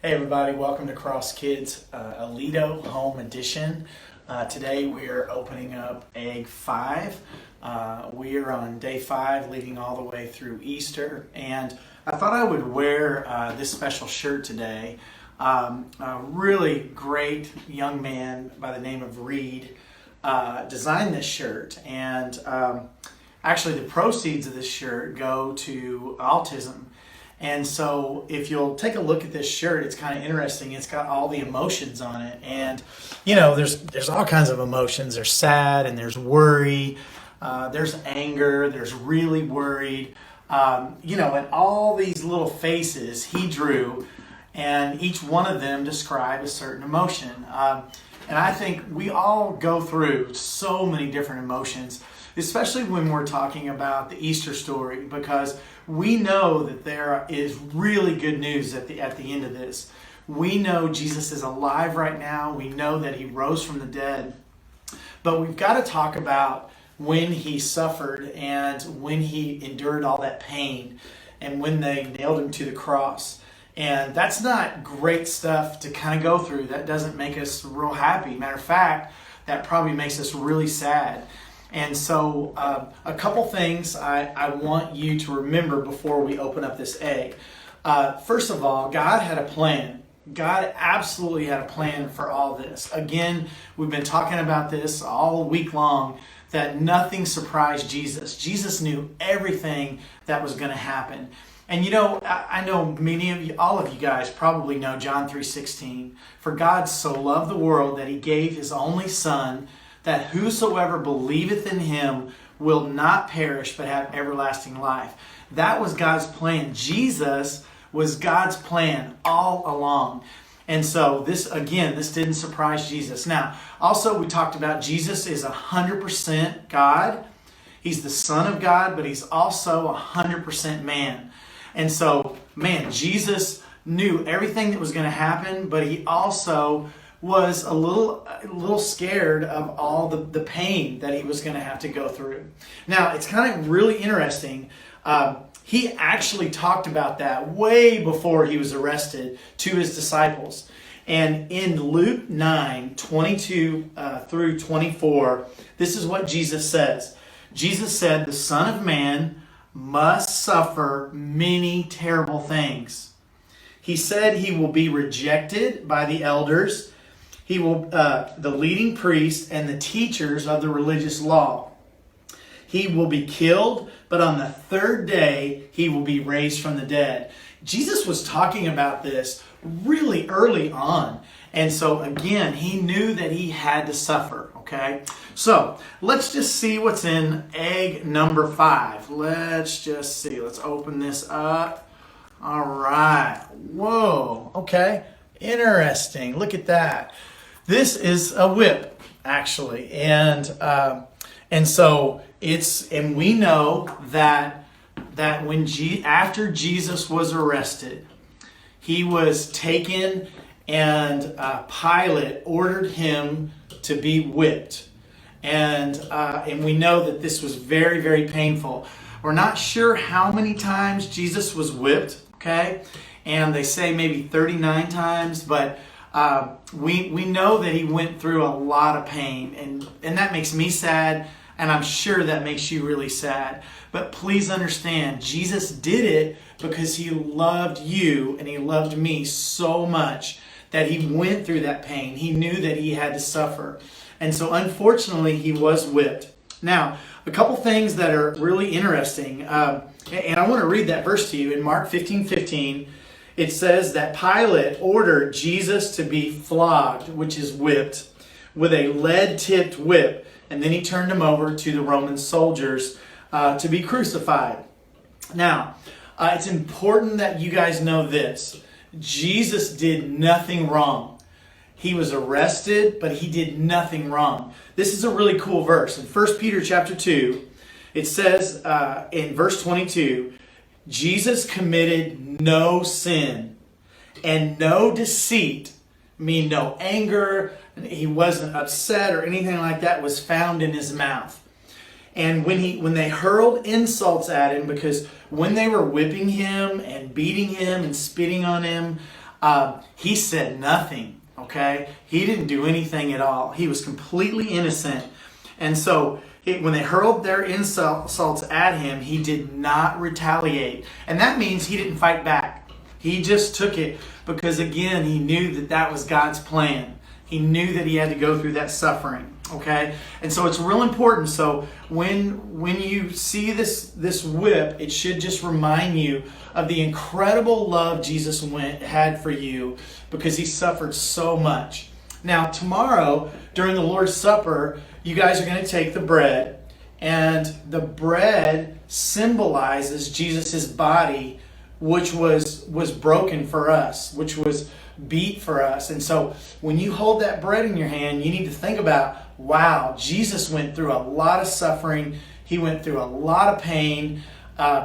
Hey everybody, welcome to CrossKids Aledo Home Edition. Today we are opening up Egg 5. We are on day 5 leading all the way through Easter, and I thought I would wear this special shirt today. A really great young man by the name of Reed designed this shirt, and actually the proceeds of this shirt go to autism. And so if you'll take a look at this shirt, it's kind of interesting. It's got all the emotions on it. And, you know, there's all kinds of emotions. There's sad and there's worry. There's anger. There's really worried. And all these little faces he drew, and each one of them describe a certain emotion. And I think we all go through so many different emotions, especially when we're talking about the Easter story, because we know that there is really good news at the end of this. We know Jesus is alive right now. We know that he rose from the dead. But we've got to talk about when he suffered and when he endured all that pain and when they nailed him to the cross. And that's not great stuff to kind of go through. That doesn't make us real happy. Matter of fact, that probably makes us really sad. And so a couple things I want you to remember before we open up this egg. First of all, God had a plan. God absolutely had a plan for all this. Again, we've been talking about this all week long, that nothing surprised Jesus. Jesus knew everything that was going to happen. And I know many of you, all of you guys probably know John 3:16. For God so loved the world that he gave his only Son, that whosoever believeth in him will not perish but have everlasting life. That was God's plan. Jesus was God's plan all along. And so this didn't surprise Jesus. Now, also we talked about Jesus is 100% God. He's the Son of God, but he's also 100% man. And so, Jesus knew everything that was going to happen, but he also was a little scared of all the pain that he was going to have to go through. Now, it's kind of really interesting. He actually talked about that way before he was arrested to his disciples. And in Luke 9:22 through 24, this is what Jesus says. Jesus said, "The Son of Man must suffer many terrible things." He said he will be rejected by the elders. He will, the leading priests and the teachers of the religious law. He will be killed, but on the third day, he will be raised from the dead. Jesus was talking about this really early on. And so again, he knew that he had to suffer, okay? So let's just see what's in egg number 5. Let's just see. Let's open this up. All right. Whoa. Okay. Interesting. Look at that. This is a whip, actually, and so and we know that when after Jesus was arrested, he was taken, and Pilate ordered him to be whipped, and we know that this was very, very painful. We're not sure how many times Jesus was whipped, okay, and they say maybe 39 times, but we know that he went through a lot of pain, and that makes me sad, and I'm sure that makes you really sad. But please understand, Jesus did it because he loved you and he loved me so much that he went through that pain. He knew that he had to suffer. And so unfortunately, he was whipped. Now, a couple things that are really interesting, and I want to read that verse to you in Mark 15:15. It says that Pilate ordered Jesus to be flogged, which is whipped, with a lead-tipped whip. And then he turned him over to the Roman soldiers to be crucified. Now, it's important that you guys know this. Jesus did nothing wrong. He was arrested, but he did nothing wrong. This is a really cool verse. In 1 Peter chapter 2, it says in verse 22, Jesus committed no sin and no deceit, mean no anger, he wasn't upset or anything like that was found in his mouth. And when they hurled insults at him, because when they were whipping him and beating him and spitting on him, He said nothing, okay? He didn't do anything at all. He was completely innocent. And so when they hurled their insults at him, he did not retaliate. And that means he didn't fight back. He just took it because, again, he knew that that was God's plan. He knew that he had to go through that suffering, okay? And so it's real important. So when you see this whip, it should just remind you of the incredible love Jesus had for you because he suffered so much. Now, tomorrow, during the Lord's Supper, you guys are going to take the bread, and the bread symbolizes Jesus' body, which was broken for us, which was beat for us. And so when you hold that bread in your hand, you need to think about, wow, Jesus went through a lot of suffering. He went through a lot of pain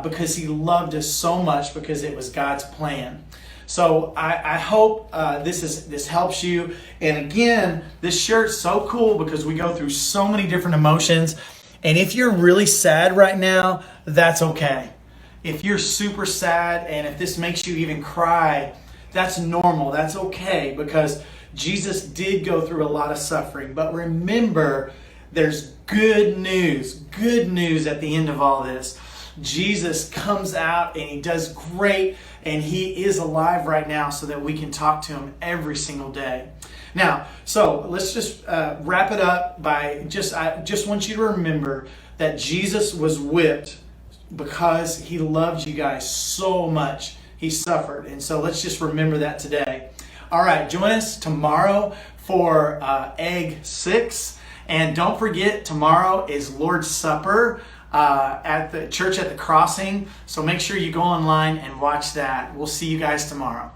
because he loved us so much, because it was God's plan. So I hope this helps you. And again, this shirt's so cool because we go through so many different emotions. And if you're really sad right now, that's okay. If you're super sad and if this makes you even cry, that's normal. That's okay, because Jesus did go through a lot of suffering. But remember, there's good news at the end of all this. Jesus comes out and he does great, and he is alive right now so that we can talk to him every single day. Now, so let's just wrap it up by I just want you to remember that Jesus was whipped because he loved you guys so much. He suffered. And so let's just remember that today. All right, join us tomorrow for Egg 6. And don't forget, tomorrow is Lord's Supper at the church at the Crossing. So make sure you go online and watch that. We'll see you guys tomorrow.